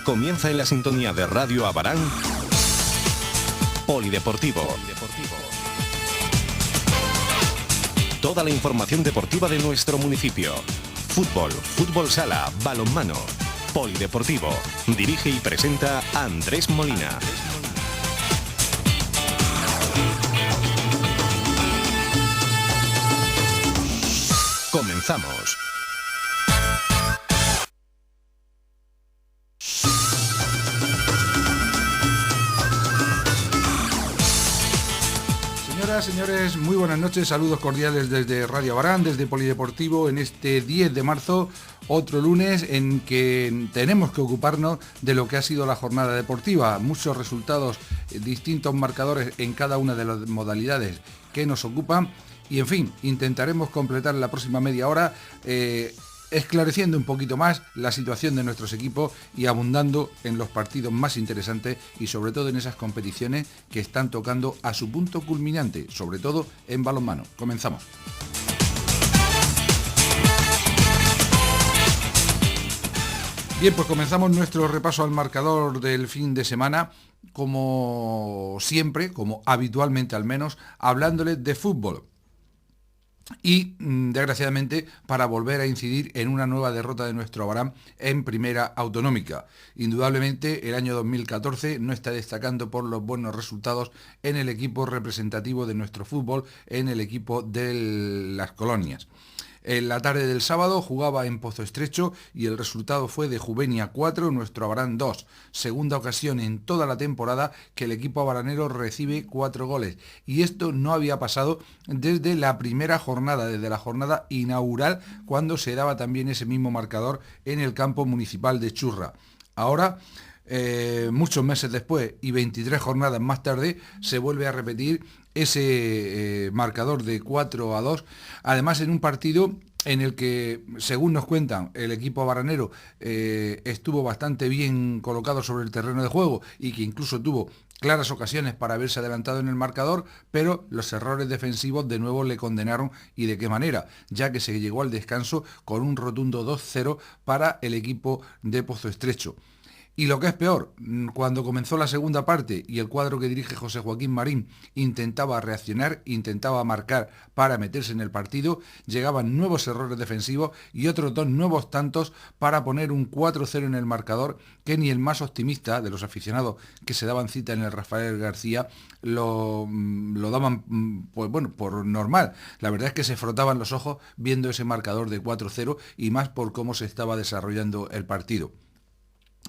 Comienza en la sintonía de Radio Abarán, Polideportivo. Toda la información deportiva de nuestro municipio. Fútbol, fútbol sala, balonmano. Polideportivo. Dirige y presenta Andrés Molina. Comenzamos. Señores, muy buenas noches, saludos cordiales desde Radio Abarán, desde Polideportivo, en este 10 de marzo, otro lunes en que tenemos que ocuparnos de lo que ha sido la jornada deportiva, muchos resultados, distintos marcadores en cada una de las modalidades que nos ocupan y en fin, intentaremos completar la próxima media hora esclareciendo un poquito más la situación de nuestros equipos y abundando en los partidos más interesantes y sobre todo en esas competiciones que están tocando a su punto culminante, sobre todo en balonmano. Comenzamos. Bien, pues comenzamos nuestro repaso al marcador del fin de semana, como siempre, como habitualmente al menos, hablándoles de fútbol. Y desgraciadamente para volver a incidir en una nueva derrota de nuestro Abarán en primera autonómica. Indudablemente el año 2014 no está destacando por los buenos resultados en el equipo representativo de nuestro fútbol, en el equipo de las colonias. En la tarde del sábado jugaba en Pozo Estrecho y el resultado fue de Juvenia 4, nuestro Abarán 2. Segunda ocasión en toda la temporada que el equipo abaranero recibe 4 goles. Y esto no había pasado desde la primera jornada, desde la jornada inaugural, cuando se daba también ese mismo marcador en el campo municipal de Churra. Ahora, muchos meses después y 23 jornadas más tarde, se vuelve a repetir ese marcador de 4-2, además en un partido en el que, según nos cuentan, el equipo abaranero estuvo bastante bien colocado sobre el terreno de juego y que incluso tuvo claras ocasiones para haberse adelantado en el marcador, pero los errores defensivos de nuevo le condenaron, y de qué manera, ya que se llegó al descanso con un rotundo 2-0 para el equipo de Pozo Estrecho. Y lo que es peor, cuando comenzó la segunda parte y el cuadro que dirige José Joaquín Marín intentaba reaccionar, intentaba marcar para meterse en el partido, llegaban nuevos errores defensivos y otros 2 nuevos tantos para poner un 4-0 en el marcador, que ni el más optimista de los aficionados que se daban cita en el Rafael García lo daban pues bueno, por normal. La verdad es que se frotaban los ojos viendo ese marcador de 4-0 y más por cómo se estaba desarrollando el partido.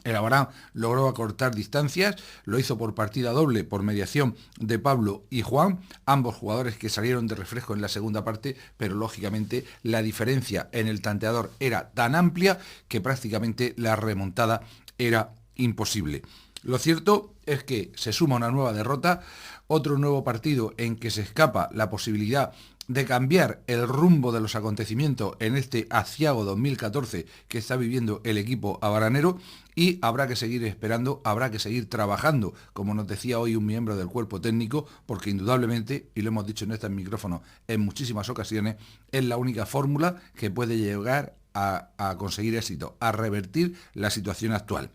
El Abarán logró acortar distancias, lo hizo por partida doble, por mediación de Pablo y Juan, ambos jugadores que salieron de refresco en la segunda parte, pero lógicamente la diferencia en el tanteador era tan amplia que prácticamente la remontada era imposible. Lo cierto es que se suma una nueva derrota, otro nuevo partido en que se escapa la posibilidad de cambiar el rumbo de los acontecimientos en este aciago 2014 que está viviendo el equipo abaranero, y habrá que seguir esperando, habrá que seguir trabajando, como nos decía hoy un miembro del cuerpo técnico, porque indudablemente, y lo hemos dicho en este micrófono en muchísimas ocasiones, es la única fórmula que puede llegar a conseguir éxito, a revertir la situación actual.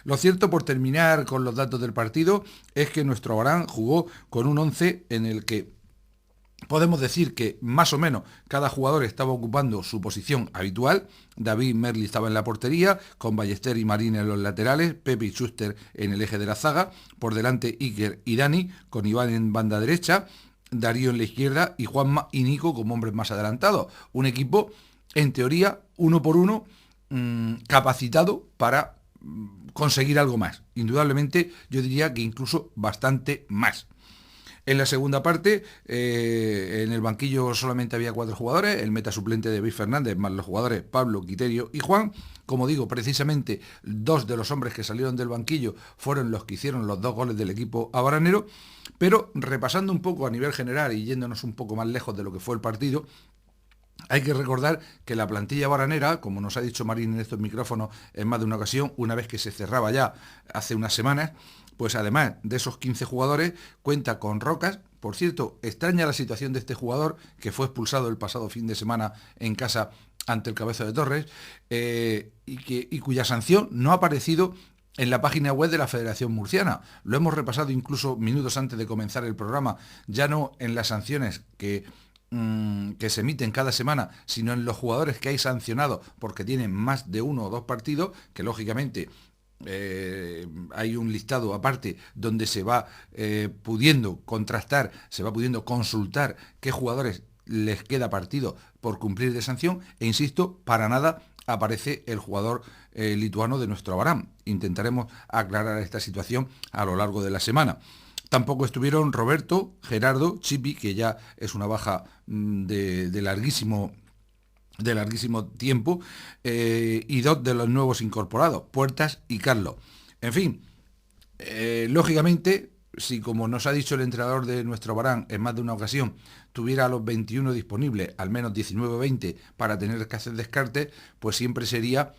Lo cierto, por terminar con los datos del partido, es que nuestro Abarán jugó con un 11 en el que podemos decir que más o menos cada jugador estaba ocupando su posición habitual. David Merli estaba en la portería, con Ballester y Marín en los laterales, Pepe y Schuster en el eje de la zaga, por delante Iker y Dani, con Iván en banda derecha, Darío en la izquierda y Juanma y Nico como hombres más adelantados. Un equipo, en teoría, uno por uno, capacitado para conseguir algo más. Indudablemente, yo diría que incluso bastante más. En la segunda parte, en el banquillo solamente había 4 jugadores, el meta suplente de David Fernández, más los jugadores Pablo, Quiterio y Juan. Como digo, precisamente 2 de los hombres que salieron del banquillo fueron los que hicieron los 2 goles del equipo abaranero, pero repasando un poco a nivel general y yéndonos un poco más lejos de lo que fue el partido, hay que recordar que la plantilla baranera, como nos ha dicho Marín en estos micrófonos en más de una ocasión, una vez que se cerraba ya hace unas semanas, pues además de esos 15 jugadores, cuenta con Rocas. Por cierto, extraña la situación de este jugador que fue expulsado el pasado fin de semana en casa ante el Cabezo de Torres, y cuya sanción no ha aparecido en la página web de la Federación Murciana. Lo hemos repasado incluso minutos antes de comenzar el programa, ya no en las sanciones que se emiten cada semana, sino en los jugadores que hay sancionados porque tienen más de 1 o 2 partidos, que lógicamente hay un listado aparte donde se va pudiendo contrastar, se va pudiendo consultar qué jugadores les queda partido por cumplir de sanción, e insisto, para nada aparece el jugador lituano de nuestro Abarán. Intentaremos aclarar esta situación a lo largo de la semana. Tampoco estuvieron Roberto, Gerardo, Chipi, que ya es una baja de larguísimo tiempo, y 2 de los nuevos incorporados, Puertas y Carlos. En fin, lógicamente, si como nos ha dicho el entrenador de nuestro Abarán en más de una ocasión, tuviera a los 21 disponibles, al menos 19 o 20, para tener que hacer descartes, pues siempre sería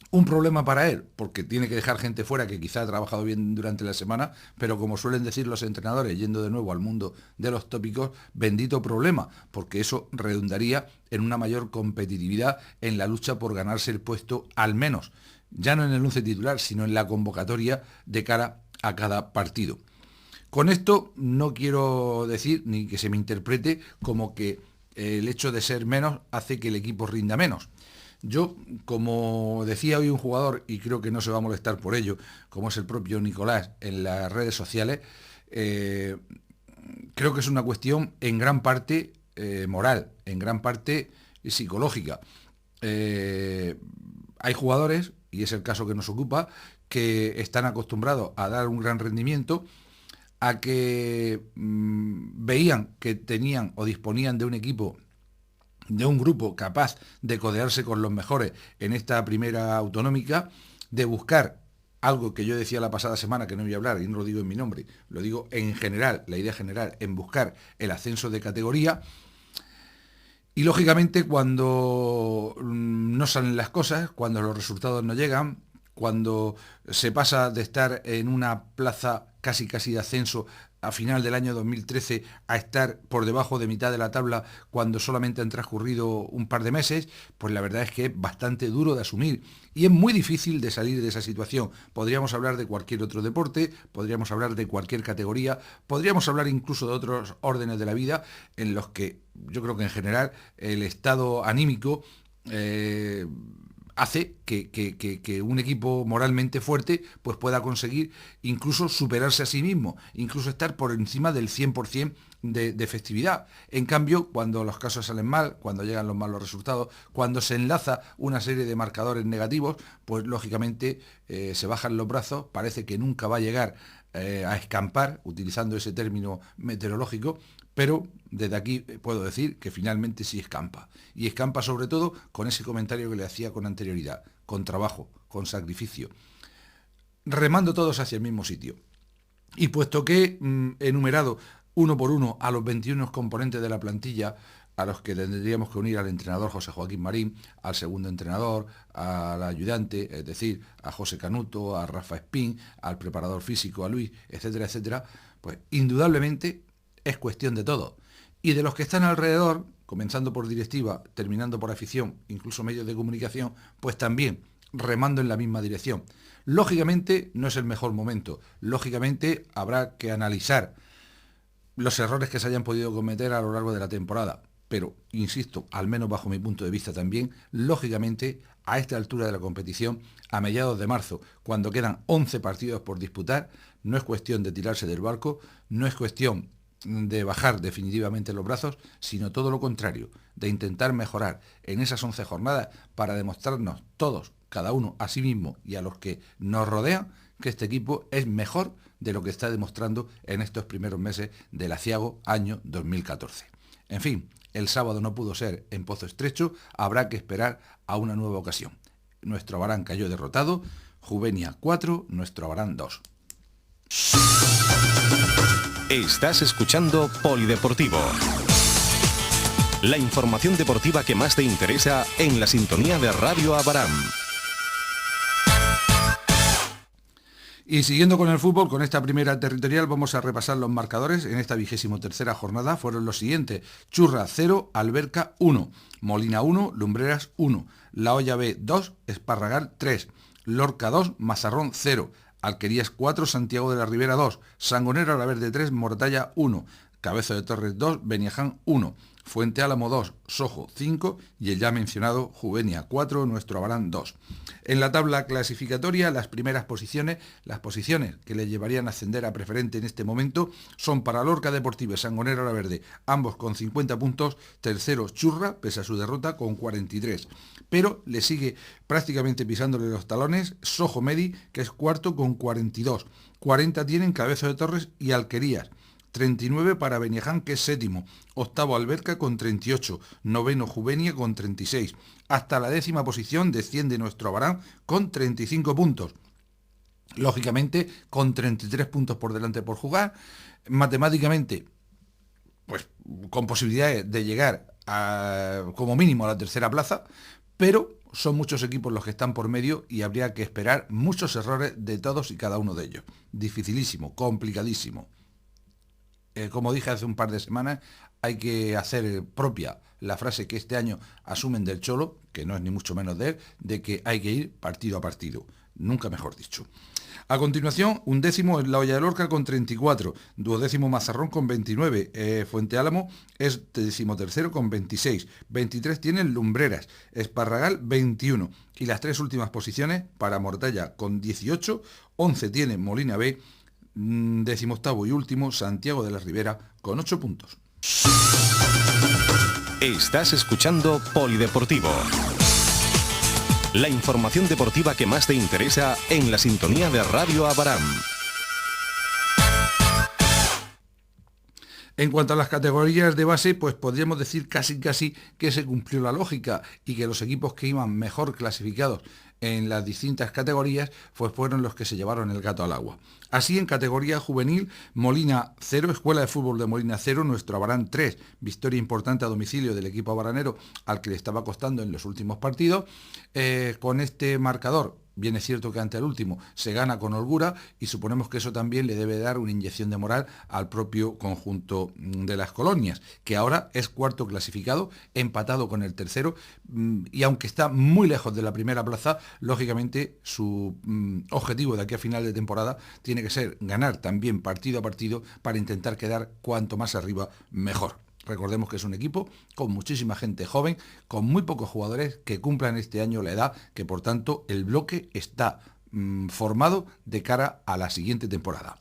un problema para él, porque tiene que dejar gente fuera que quizá ha trabajado bien durante la semana, pero como suelen decir los entrenadores, yendo de nuevo al mundo de los tópicos, bendito problema, porque eso redundaría en una mayor competitividad en la lucha por ganarse el puesto, al menos, ya no en el 11 titular, sino en la convocatoria de cara a cada partido. Con esto no quiero decir, ni que se me interprete como que el hecho de ser menos hace que el equipo rinda menos. Yo, como decía hoy un jugador, y creo que no se va a molestar por ello, como es el propio Nicolás en las redes sociales, creo que es una cuestión en gran parte moral, en gran parte psicológica. Hay jugadores, y es el caso que nos ocupa, que están acostumbrados a dar un gran rendimiento, a que veían que tenían o disponían de un equipo, de un grupo capaz de codearse con los mejores en esta primera autonómica, de buscar algo que yo decía la pasada semana, que no voy a hablar, y no lo digo en mi nombre, lo digo en general, la idea general, en buscar el ascenso de categoría. Y lógicamente cuando no salen las cosas, cuando los resultados no llegan, cuando se pasa de estar en una plaza casi de ascenso a final del año 2013 a estar por debajo de mitad de la tabla cuando solamente han transcurrido un par de meses, pues la verdad es que es bastante duro de asumir y es muy difícil de salir de esa situación. Podríamos hablar de cualquier otro deporte, podríamos hablar de cualquier categoría, podríamos hablar incluso de otros órdenes de la vida en los que yo creo que en general el estado anímico hace que un equipo moralmente fuerte pues pueda conseguir incluso superarse a sí mismo, incluso estar por encima del 100% de efectividad. En cambio, cuando los casos salen mal, cuando llegan los malos resultados, cuando se enlaza una serie de marcadores negativos, pues lógicamente se bajan los brazos, parece que nunca va a llegar a escampar, utilizando ese término meteorológico, pero desde aquí puedo decir que finalmente sí escampa. Y escampa sobre todo con ese comentario que le hacía con anterioridad, con trabajo, con sacrificio, remando todos hacia el mismo sitio. Y puesto que he enumerado uno por uno a los 21 componentes de la plantilla, a los que tendríamos que unir al entrenador José Joaquín Marín, al segundo entrenador, al ayudante, es decir, a José Canuto, a Rafa Espín, al preparador físico, a Luis, etcétera, etcétera, pues indudablemente es cuestión de todo. Y de los que están alrededor, comenzando por directiva, terminando por afición, incluso medios de comunicación, pues también remando en la misma dirección. Lógicamente no es el mejor momento, lógicamente habrá que analizar los errores que se hayan podido cometer a lo largo de la temporada, pero, insisto, al menos bajo mi punto de vista también, lógicamente, a esta altura de la competición, a mediados de marzo, cuando quedan 11 partidos por disputar, no es cuestión de tirarse del barco, no es cuestión de bajar definitivamente los brazos, sino todo lo contrario, de intentar mejorar en esas 11 jornadas para demostrarnos todos, cada uno a sí mismo y a los que nos rodean, que este equipo es mejor de lo que está demostrando en estos primeros meses del aciago año 2014. En fin, el sábado no pudo ser en Pozo Estrecho, habrá que esperar a una nueva ocasión. Nuestro Abarán cayó derrotado, Juvenia 4, nuestro Abarán 2. Estás escuchando Polideportivo. La información deportiva que más te interesa en la sintonía de Radio Abarán. Y siguiendo con el fútbol, con esta primera territorial, vamos a repasar los marcadores. En esta 23ª jornada fueron los siguientes: Churra 0, Alberca 1, Molina 1, Lumbreras 1, La Hoya B 2, Esparragal 3, Lorca 2, Mazarrón 0, Alquerías 4, Santiago de la Ribera 2, Sangonera La Verde 3, Mortalla 1, Cabezo de Torres 2, Beniaján 1, Fuente Álamo 2, Sojo 5 y el ya mencionado Juvenia 4, Nuestro Abarán 2. En la tabla clasificatoria, las primeras posiciones, las posiciones que le llevarían a ascender a preferente en este momento, son para Lorca Deportivo y Sangonera La Verde, ambos con 50 puntos, tercero Churra, pese a su derrota, con 43. Pero le sigue prácticamente pisándole los talones Sojo Medi, que es cuarto con 42. 40 tienen Cabezo de Torres y Alquerías. 39 para Beniaján, que es séptimo, octavo Alberca con 38, noveno Juvenia con 36. Hasta la 10ª posición desciende Nuestro Abarán con 35 puntos. Lógicamente, con 33 puntos por delante por jugar, matemáticamente, pues con posibilidades de llegar como mínimo a la tercera plaza, pero son muchos equipos los que están por medio y habría que esperar muchos errores de todos y cada uno de ellos. Dificilísimo, complicadísimo. Como dije hace un par de semanas, hay que hacer propia la frase que este año asumen del Cholo, que no es ni mucho menos de él, de que hay que ir partido a partido. Nunca mejor dicho. A continuación, 11º es La Hoya de Lorca con 34, 12º Mazarrón con 29, Fuente Álamo es 13º con 26, 23 tienen Lumbreras, Esparragal 21 y las tres últimas posiciones para Mortalla con 18, 11 tiene Molina B, 18º y último Santiago de la Ribera con 8 puntos. Estás escuchando Polideportivo. La información deportiva que más te interesa en la sintonía de Radio Abarán. En cuanto a las categorías de base, pues podríamos decir casi que se cumplió la lógica y que los equipos que iban mejor clasificados en las distintas categorías pues fueron los que se llevaron el gato al agua. Así, en categoría juvenil, Molina 0, Escuela de Fútbol de Molina 0, Nuestro Abarán 3, victoria importante a domicilio del equipo abaranero al que le estaba costando en los últimos partidos. Con este marcador, bien es cierto que ante el último se gana con holgura y suponemos que eso también le debe dar una inyección de moral al propio conjunto de las colonias, que ahora es cuarto clasificado, empatado con el tercero, y aunque está muy lejos de la primera plaza, lógicamente su objetivo de aquí a final de temporada tiene que ser ganar también partido a partido para intentar quedar cuanto más arriba mejor. Recordemos que es un equipo con muchísima gente joven, con muy pocos jugadores que cumplan este año la edad, que por tanto el bloque está formado de cara a la siguiente temporada.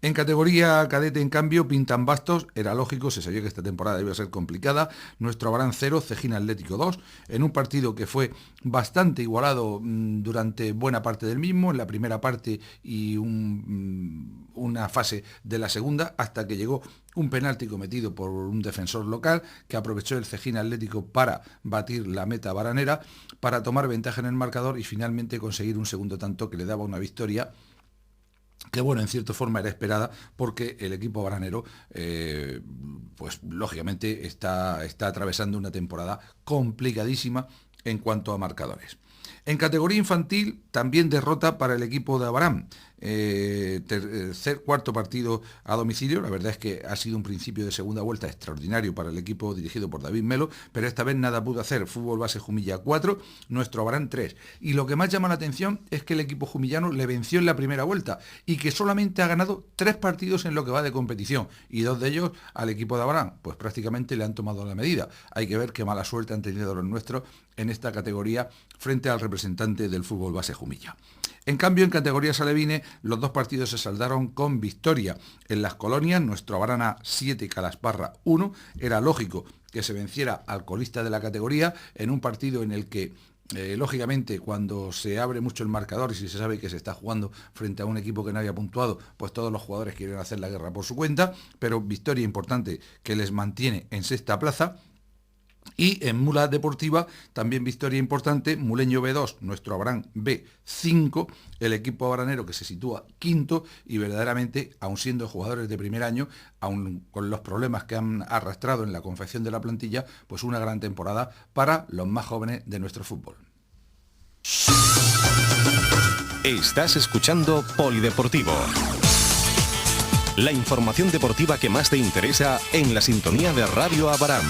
En categoría cadete, en cambio, pintan bastos, era lógico, se sabía que esta temporada iba a ser complicada. Nuestro Abarán 0, Cejín Atlético 2, en un partido que fue bastante igualado durante buena parte del mismo, en la primera parte y una fase de la segunda, hasta que llegó un penalti cometido por un defensor local que aprovechó el Cejín Atlético para batir la meta baranera, para tomar ventaja en el marcador y finalmente conseguir un segundo tanto que le daba una victoria que, bueno, en cierta forma era esperada porque el equipo baranero, pues lógicamente está atravesando una temporada complicadísima en cuanto a marcadores. En categoría infantil, también derrota para el equipo de Abarán. Cuarto partido a domicilio. La verdad es que ha sido un principio de segunda vuelta extraordinario para el equipo dirigido por David Melo, pero esta vez nada pudo hacer. Fútbol Base Jumilla 4, Nuestro Abarán 3. Y lo que más llama la atención es que el equipo jumillano le venció en la primera vuelta y que solamente ha ganado 3 partidos en lo que va de competición, y 2 de ellos al equipo de Abarán. Pues prácticamente le han tomado la medida. Hay que ver qué mala suerte han tenido los nuestros en esta categoría frente al representante del Fútbol Base Jumilla. En cambio, en categoría Salevine, los 2 partidos se saldaron con victoria. En las colonias, Nuestro Abarán 7, Calasparra 1. Era lógico que se venciera al colista de la categoría en un partido en el que, lógicamente, cuando se abre mucho el marcador y si se sabe que se está jugando frente a un equipo que no había puntuado, pues todos los jugadores quieren hacer la guerra por su cuenta, pero victoria importante que les mantiene en sexta plaza. Y en Mula Deportiva, también victoria importante, Muleño B2, Nuestro Abarán B5, el equipo abaranero que se sitúa quinto y verdaderamente, aun siendo jugadores de primer año, aun con los problemas que han arrastrado en la confección de la plantilla, pues una gran temporada para los más jóvenes de nuestro fútbol. Estás escuchando Polideportivo. La información deportiva que más te interesa en la sintonía de Radio Abaram.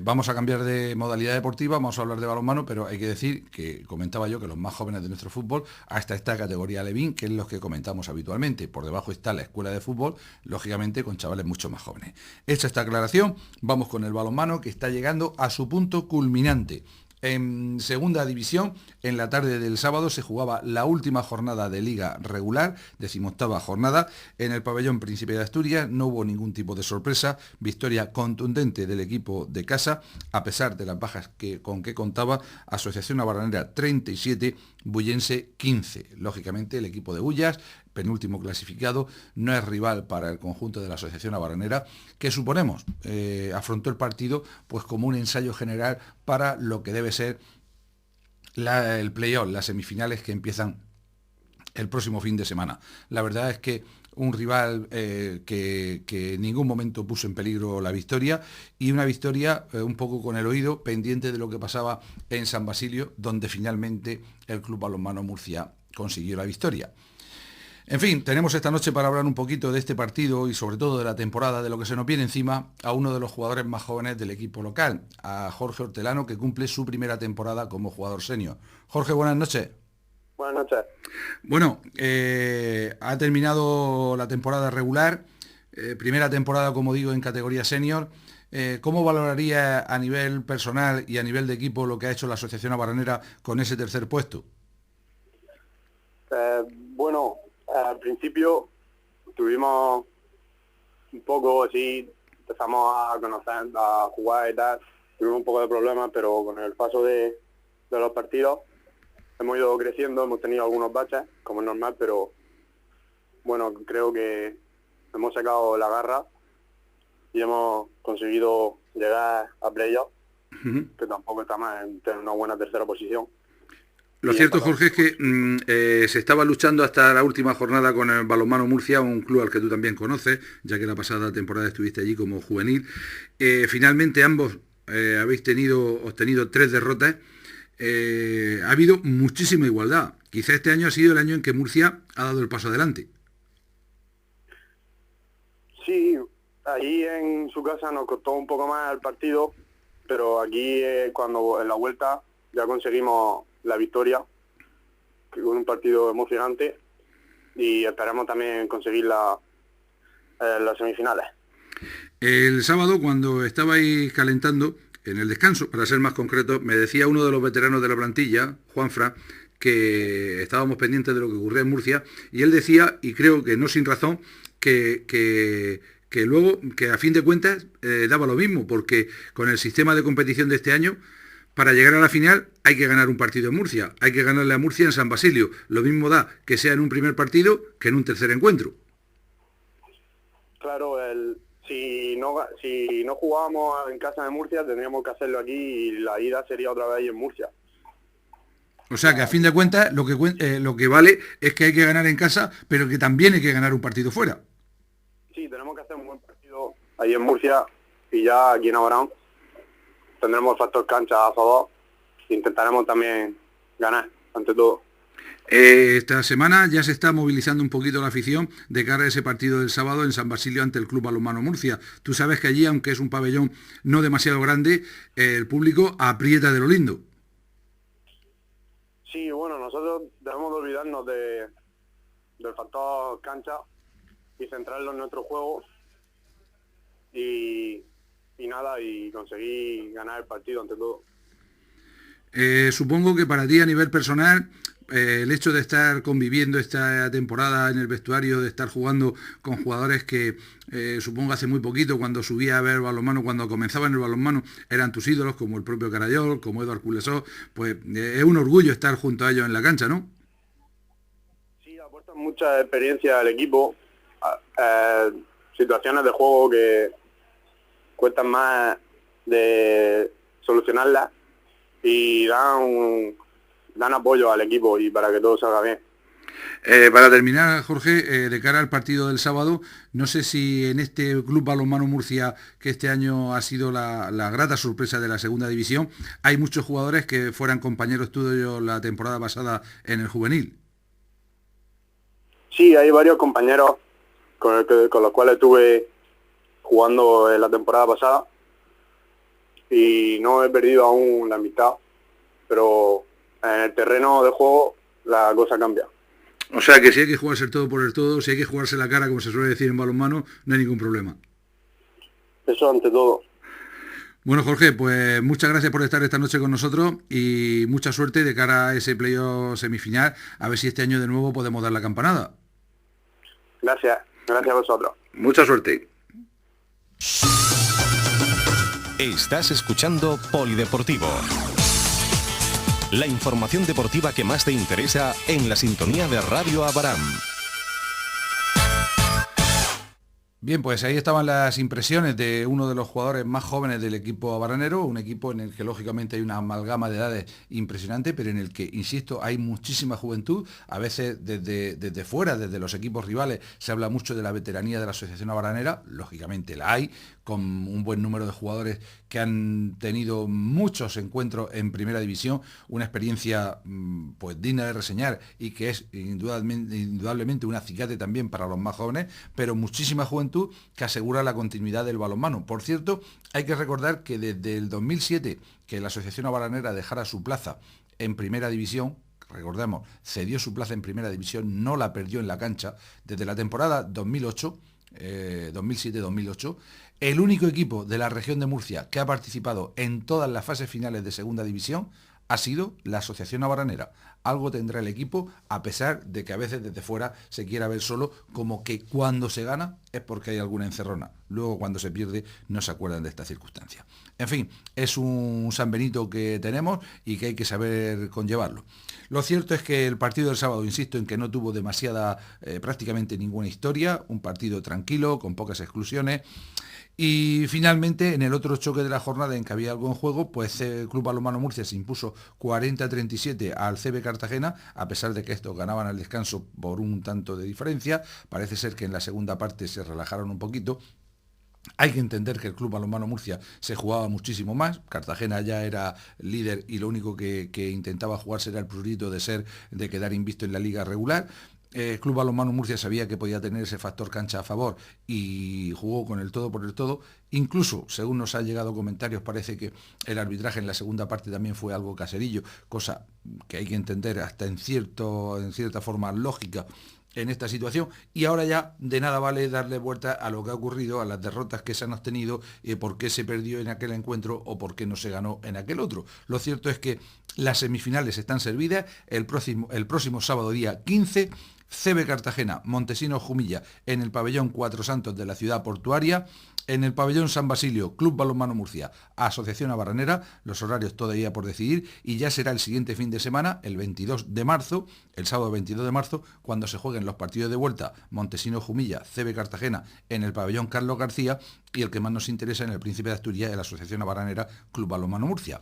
Vamos a cambiar de modalidad deportiva, vamos a hablar de balonmano, pero hay que decir que comentaba yo que los más jóvenes de nuestro fútbol, hasta esta categoría Alevín, que es los que comentamos habitualmente. Por debajo está la escuela de fútbol, lógicamente con chavales mucho más jóvenes. Hecha esta aclaración, vamos con el balonmano, que está llegando a su punto culminante. En segunda división, en la tarde del sábado se jugaba la última jornada de liga regular, 18ª jornada, en el pabellón Príncipe de Asturias. No hubo ningún tipo de sorpresa, victoria contundente del equipo de casa, a pesar de las bajas con que contaba. Asociación Abaranera 37, Bullense 15. Lógicamente el equipo de Bullas, penúltimo clasificado, no es rival para el conjunto de la Asociación Abaranera, que suponemos afrontó el partido pues como un ensayo general para lo que debe ser el play-off, las semifinales que empiezan el próximo fin de semana. La verdad es que un rival que en ningún momento puso en peligro la victoria, y una victoria un poco con el oído pendiente de lo que pasaba en San Basilio, donde finalmente el Club Balonmano Murcia consiguió la victoria. En fin, tenemos esta noche para hablar un poquito de este partido y sobre todo de la temporada, de lo que se nos viene encima, a uno de los jugadores más jóvenes del equipo local, a Jorge Hortelano, que cumple su primera temporada como jugador senior. Jorge, buenas noches. Buenas noches. Bueno, ha terminado la temporada regular, primera temporada, como digo, en categoría senior. ¿Cómo valoraría a nivel personal y a nivel de equipo lo que ha hecho la Asociación Abaranera con ese tercer puesto? Bueno, al principio tuvimos un poco así, empezamos a conocer, a jugar y tal, tuvimos un poco de problemas, pero con el paso de los partidos hemos ido creciendo, hemos tenido algunos baches, como es normal, pero bueno, creo que hemos sacado la garra y hemos conseguido llegar a playoff, que tampoco está mal en tener una buena tercera posición. Lo cierto, Jorge, es que se estaba luchando hasta la última jornada con el Balonmano Murcia, un club al que tú también conoces, ya que la pasada temporada estuviste allí como juvenil. Finalmente ambos habéis obtenido 3 derrotas. Ha habido muchísima igualdad. Quizá este año ha sido el año en que Murcia ha dado el paso adelante. Sí, ahí en su casa nos costó un poco más el partido, pero aquí cuando en la vuelta ya conseguimos la victoria, con un partido emocionante, y esperamos también conseguir las semifinales. El sábado, cuando estabais calentando, en el descanso, para ser más concreto, me decía uno de los veteranos de la plantilla, Juanfra, que estábamos pendientes de lo que ocurría en Murcia, y él decía, y creo que no sin razón, que luego, que a fin de cuentas, daba lo mismo, porque con el sistema de competición de este año, para llegar a la final hay que ganar un partido en Murcia, hay que ganarle a Murcia en San Basilio. Lo mismo da que sea en un primer partido que en un tercer encuentro. Claro, si no jugábamos en casa de Murcia tendríamos que hacerlo aquí y la ida sería otra vez ahí en Murcia. O sea que a fin de cuentas lo que vale es que hay que ganar en casa, pero que también hay que ganar un partido fuera. Sí, tenemos que hacer un buen partido ahí en Murcia y ya aquí en Abaram tendremos factor cancha a favor. Intentaremos también ganar, ante todo. Esta semana ya se está movilizando un poquito la afición de cara a ese partido del sábado en San Basilio ante el Club Balonmano Murcia. Tú sabes que allí, aunque es un pabellón no demasiado grande, el público aprieta de lo lindo. Sí, bueno, nosotros debemos de olvidarnos del factor cancha y centrarlo en nuestro juego y conseguir ganar el partido ante todo. Supongo que para ti a nivel personal el hecho de estar conviviendo esta temporada en el vestuario, de estar jugando con jugadores que supongo hace muy poquito, cuando subía a ver balonmano, cuando comenzaba en el balonmano, eran tus ídolos, como el propio Carayol, como Eduard Culesó, pues es un orgullo estar junto a ellos en la cancha, ¿no? Sí, aportan mucha experiencia al equipo, situaciones de juego que cuestan más de solucionarlas y dan apoyo al equipo y para que todo salga bien. Para terminar, Jorge, de cara al partido del sábado, no sé si en este Club Balonmano Murcia, que este año ha sido la grata sorpresa de la segunda división, hay muchos jugadores que fueran compañeros tuyos la temporada pasada en el juvenil. Sí, hay varios compañeros con los cuales estuve jugando en la temporada pasada y no he perdido aún la amistad, pero en el terreno de juego la cosa cambia. O sea que si hay que jugarse el todo por el todo, si hay que jugarse la cara, como se suele decir en balonmano, no hay ningún problema. Eso ante todo. Bueno, Jorge, pues muchas gracias por estar esta noche con nosotros y mucha suerte de cara a ese playoff semifinal, a ver si este año de nuevo podemos dar la campanada. Gracias a vosotros. Mucha suerte. Estás escuchando Polideportivo. La información deportiva que más te interesa en la sintonía de Radio Abaram. Bien, pues ahí estaban las impresiones de uno de los jugadores más jóvenes del equipo abaranero, un equipo en el que lógicamente hay una amalgama de edades impresionante, pero en el que, insisto, hay muchísima juventud. A veces desde fuera, desde los equipos rivales, se habla mucho de la veteranía de la Asociación Abaranera, lógicamente la hay, con un buen número de jugadores que han tenido muchos encuentros en primera división, una experiencia pues digna de reseñar y que es indudablemente un acicate también para los más jóvenes, pero muchísima juventud que asegura la continuidad del balonmano. Por cierto, hay que recordar que desde el 2007, que la Asociación Abaranera dejara su plaza en primera división, recordemos, cedió su plaza en primera división, no la perdió en la cancha, desde la temporada 2007-2008, el único equipo de la región de Murcia que ha participado en todas las fases finales de segunda división ha sido la Asociación Abaranera. Algo tendrá el equipo, a pesar de que a veces desde fuera se quiera ver solo como que cuando se gana es porque hay alguna encerrona. Luego cuando se pierde no se acuerdan de esta circunstancia. En fin, es un San Benito que tenemos y que hay que saber conllevarlo. Lo cierto es que el partido del sábado, insisto en que no tuvo prácticamente ninguna historia, un partido tranquilo, con pocas exclusiones. Y finalmente, en el otro choque de la jornada en que había algo en juego, pues el Club Balonmano Murcia se impuso 40-37 al CB Cartagena, a pesar de que estos ganaban al descanso por un tanto de diferencia. Parece ser que en la segunda parte se relajaron un poquito. Hay que entender que el Club Balonmano Murcia se jugaba muchísimo más. Cartagena ya era líder y lo único que intentaba jugarse era el prurito de quedar invicto en la liga regular. Club Balonmano Murcia sabía que podía tener ese factor cancha a favor y jugó con el todo por el todo. Incluso, según nos han llegado comentarios, parece que el arbitraje en la segunda parte también fue algo caserillo, cosa que hay que entender hasta en cierta forma lógica en esta situación. Y ahora ya de nada vale darle vuelta a lo que ha ocurrido, a las derrotas que se han obtenido, por qué se perdió en aquel encuentro o por qué no se ganó en aquel otro. Lo cierto es que las semifinales están servidas. El próximo sábado día 15, CB Cartagena, Montesinos Jumilla, en el pabellón Cuatro Santos de la ciudad portuaria. En el pabellón San Basilio, Club Balonmano Murcia, Asociación Abaranera, los horarios todavía por decidir, y ya será el siguiente fin de semana, el 22 de marzo, el sábado 22 de marzo, cuando se jueguen los partidos de vuelta, Montesinos Jumilla, CB Cartagena, en el pabellón Carlos García, y el que más nos interesa en el Príncipe de Asturias, en la Asociación Abaranera, Club Balonmano Murcia.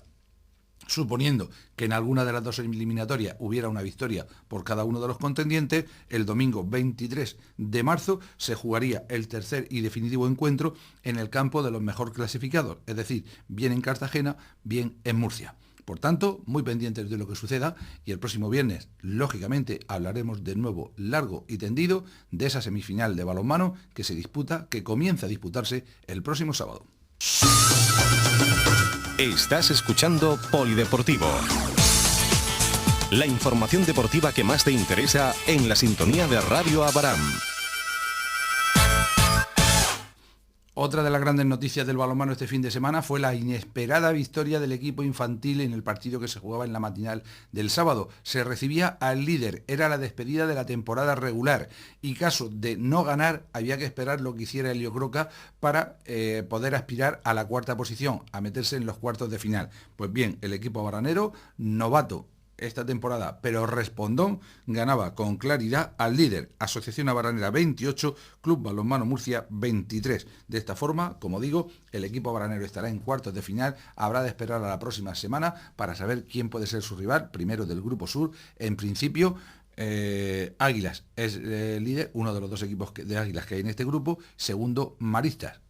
Suponiendo que en alguna de las dos eliminatorias hubiera una victoria por cada uno de los contendientes, el domingo 23 de marzo se jugaría el tercer y definitivo encuentro en el campo de los mejor clasificados, es decir, bien en Cartagena, bien en Murcia. Por tanto, muy pendientes de lo que suceda, y el próximo viernes, lógicamente, hablaremos de nuevo largo y tendido de esa semifinal de balonmano que comienza a disputarse el próximo sábado. Estás escuchando Polideportivo. La información deportiva que más te interesa en la sintonía de Radio Abaram. Otra de las grandes noticias del balonmano este fin de semana fue la inesperada victoria del equipo infantil en el partido que se jugaba en la matinal del sábado. Se recibía al líder, era la despedida de la temporada regular y caso de no ganar había que esperar lo que hiciera Elio Croca para poder aspirar a la cuarta posición, a meterse en los cuartos de final. Pues bien, el equipo abaranero, novato esta temporada, pero respondón, ganaba con claridad al líder, Asociación Abaranera 28, Club Balonmano Murcia 23. De esta forma, como digo, el equipo abaranero estará en cuartos de final, habrá de esperar a la próxima semana para saber quién puede ser su rival, primero del Grupo Sur. En principio, Águilas es líder, uno de los dos equipos de Águilas que hay en este grupo. Segundo, Maristas.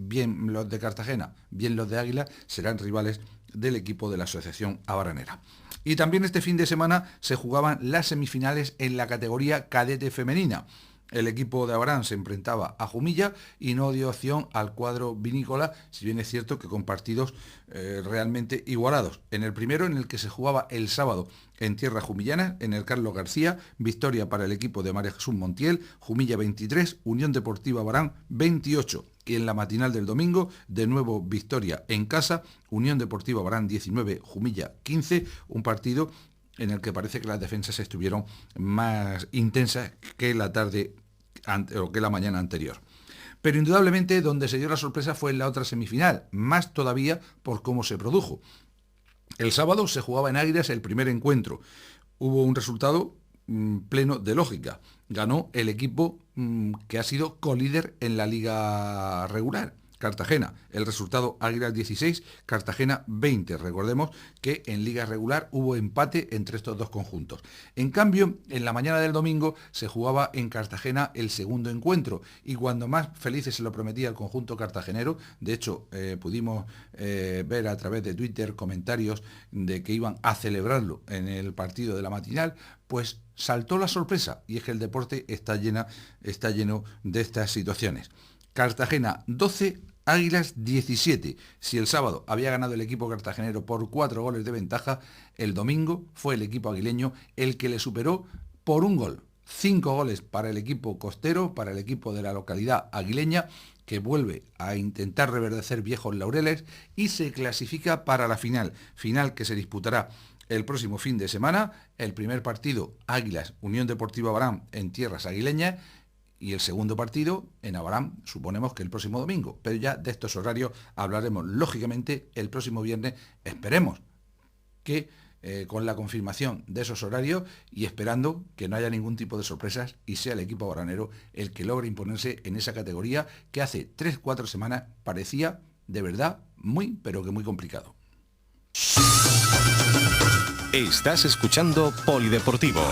Bien los de Cartagena, bien los de Águilas serán rivales del equipo de la Asociación Abaranera. Y también este fin de semana se jugaban las semifinales en la categoría cadete femenina. El equipo de Abarán se enfrentaba a Jumilla y no dio opción al cuadro vinícola, si bien es cierto que con partidos realmente igualados. En el primero, en el que se jugaba el sábado en tierra jumillana, en el Carlos García, victoria para el equipo de María Jesús Montiel, Jumilla 23, Unión Deportiva Abarán 28. Y en la matinal del domingo, de nuevo victoria en casa, Unión Deportiva Abarán 19, Jumilla 15, un partido en el que parece que las defensas estuvieron más intensas que la tarde o que la mañana anterior. Pero indudablemente donde se dio la sorpresa fue en la otra semifinal, más todavía por cómo se produjo. El sábado se jugaba en Águilas el primer encuentro. Hubo un resultado pleno de lógica. Ganó el equipo que ha sido colíder en la liga regular, Cartagena. El resultado: Águilas 16, Cartagena 20. Recordemos que en liga regular hubo empate entre estos dos conjuntos. En cambio, en la mañana del domingo se jugaba en Cartagena el segundo encuentro, y cuando más felices se lo prometía el conjunto cartagenero, de hecho pudimos ver a través de Twitter comentarios de que iban a celebrarlo en el partido de la matinal, pues saltó la sorpresa, y es que el deporte está lleno de estas situaciones. Cartagena 12, Águilas 17. Si el sábado había ganado el equipo cartagenero por 4 goles de ventaja, el domingo fue el equipo aguileño el que le superó por un gol. 5 goles para el equipo costero, para el equipo de la localidad aguileña, que vuelve a intentar reverdecer viejos laureles y se clasifica para la final que se disputará el próximo fin de semana. El primer partido, Águilas, Unión Deportiva Abarán, en tierras aguileñas, y el segundo partido en Abarán, suponemos que el próximo domingo. Pero ya de estos horarios hablaremos, lógicamente, el próximo viernes. Esperemos que con la confirmación de esos horarios, y esperando que no haya ningún tipo de sorpresas y sea el equipo abaranero el que logre imponerse en esa categoría que hace 3-4 semanas parecía de verdad muy, pero que muy complicado. Estás escuchando Polideportivo.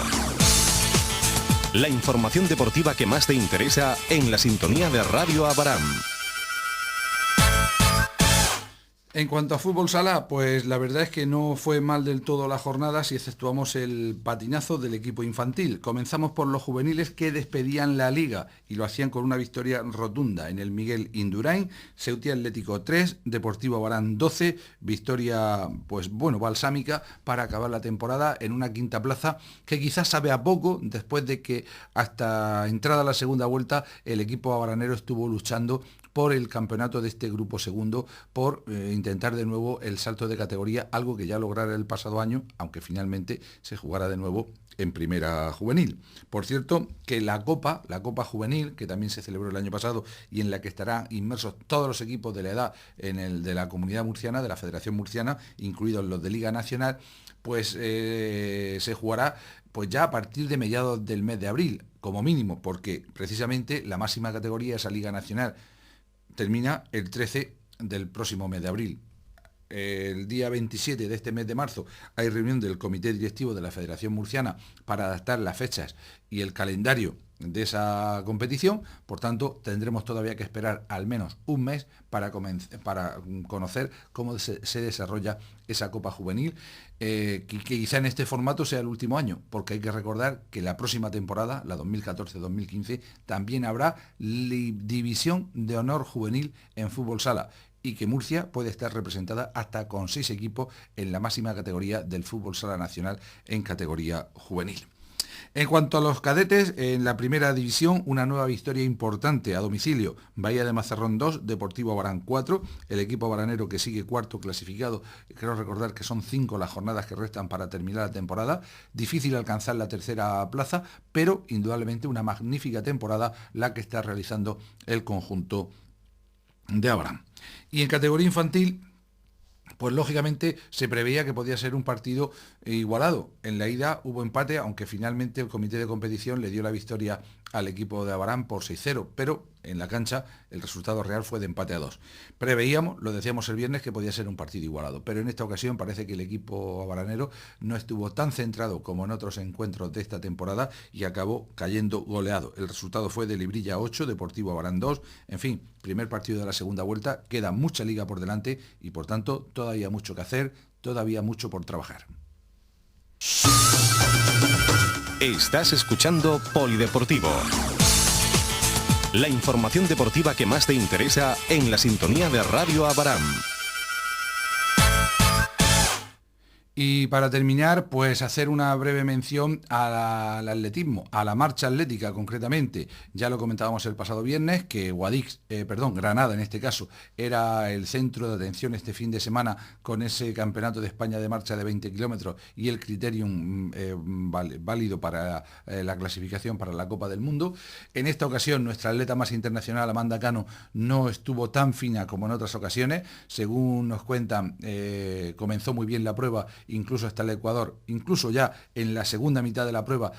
La información deportiva que más te interesa en la sintonía de Radio Abarán. En cuanto a fútbol sala, pues la verdad es que no fue mal del todo la jornada si exceptuamos el patinazo del equipo infantil. Comenzamos por los juveniles, que despedían la liga y lo hacían con una victoria rotunda en el Miguel Indurain. Ceuta Atlético 3, Deportivo Abarán 12, victoria balsámica para acabar la temporada en una quinta plaza que quizás sabe a poco, después de que hasta entrada la segunda vuelta el equipo abaranero estuvo luchando por el campeonato de este grupo segundo, por intentar de nuevo el salto de categoría, algo que ya lograra el pasado año, aunque finalmente se jugara de nuevo en primera juvenil. Por cierto, que la Copa Juvenil, que también se celebró el año pasado y en la que estarán inmersos todos los equipos de la edad en el de la Comunidad Murciana, de la Federación Murciana, incluidos los de Liga Nacional, pues se jugará pues ya a partir de mediados del mes de abril, como mínimo, porque precisamente la máxima categoría, esa Liga Nacional, termina el 13 del próximo mes de abril. El día 27 de este mes de marzo hay reunión del Comité Directivo de la Federación Murciana para adaptar las fechas y el calendario de esa competición. Por tanto, tendremos todavía que esperar al menos un mes para conocer cómo se desarrolla esa Copa Juvenil, que quizá en este formato sea el último año, porque hay que recordar que la próxima temporada, la 2014-2015, también habrá división de honor juvenil en fútbol sala, y que Murcia puede estar representada hasta con 6 equipos en la máxima categoría del fútbol sala nacional en categoría juvenil. En cuanto a los cadetes, en la primera división, una nueva victoria importante a domicilio. Bahía de Mazarrón 2, Deportivo Abarán 4, el equipo abaranero que sigue cuarto clasificado. Quiero recordar que son 5 las jornadas que restan para terminar la temporada. Difícil alcanzar la tercera plaza, pero indudablemente una magnífica temporada la que está realizando el conjunto de Abarán. Y en categoría infantil, pues lógicamente se preveía que podía ser un partido igualado. En la ida hubo empate, aunque finalmente el comité de competición le dio la victoria al equipo de Abarán por 6-0, pero en la cancha, el resultado real fue de empate a 2. Preveíamos, lo decíamos el viernes, que podía ser un partido igualado, pero en esta ocasión parece que el equipo abaranero no estuvo tan centrado como en otros encuentros de esta temporada y acabó cayendo goleado. El resultado fue de Librilla 8, Deportivo Abarán 2, en fin, primer partido de la segunda vuelta, queda mucha liga por delante y por tanto todavía mucho que hacer, todavía mucho por trabajar. Estás escuchando Polideportivo. La información deportiva que más te interesa en la sintonía de Radio Abarán. Y para terminar, pues hacer una breve mención al atletismo, a la marcha atlética concretamente. Ya lo comentábamos el pasado viernes, que Granada en este caso, era el centro de atención este fin de semana con ese campeonato de España de marcha de 20 kilómetros y el criterium válido para la clasificación para la Copa del Mundo. En esta ocasión, nuestra atleta más internacional, Amanda Cano, no estuvo tan fina como en otras ocasiones. Según nos cuentan, comenzó muy bien la prueba, incluso hasta el Ecuador, incluso ya en la segunda mitad de la prueba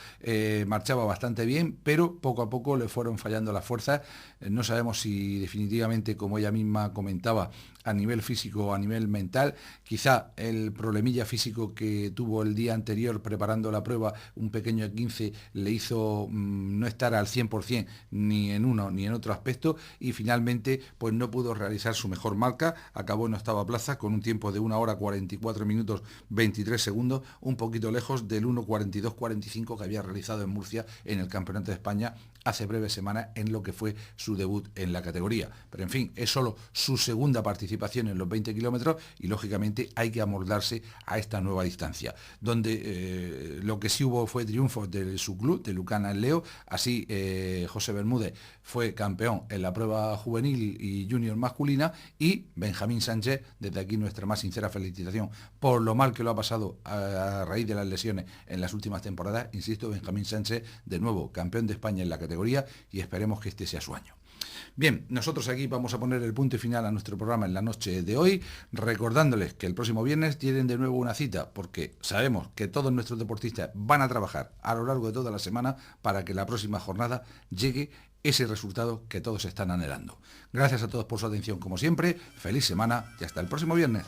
marchaba bastante bien, pero poco a poco le fueron fallando las fuerzas. No sabemos si definitivamente, como ella misma comentaba, a nivel físico o a nivel mental, quizá el problemilla físico que tuvo el día anterior preparando la prueba, un pequeño 15, le hizo no estar al 100% ni en uno ni en otro aspecto y finalmente pues no pudo realizar su mejor marca, acabó en octava plaza con un tiempo de 1 hora 44 minutos 23 segundos, un poquito lejos del 1:42:45 que había realizado en Murcia en el Campeonato de España hace breves semanas en lo que fue su debut en la categoría. Pero en fin, es solo su segunda participación en los 20 kilómetros y lógicamente hay que amoldarse a esta nueva distancia, donde lo que sí hubo fue triunfos de su club, de Lucana en Leo. Así José Bermúdez fue campeón en la prueba juvenil y junior masculina y Benjamín Sánchez, desde aquí nuestra más sincera felicitación por lo mal que lo ha pasado a raíz de las lesiones en las últimas temporadas. Insisto, Benjamín Sánchez, de nuevo campeón de España en la categoría y esperemos que este sea su año. Bien, nosotros aquí vamos a poner el punto final a nuestro programa en la noche de hoy, recordándoles que el próximo viernes tienen de nuevo una cita, porque sabemos que todos nuestros deportistas van a trabajar a lo largo de toda la semana para que la próxima jornada llegue ese resultado que todos están anhelando. Gracias a todos por su atención como siempre, feliz semana y hasta el próximo viernes.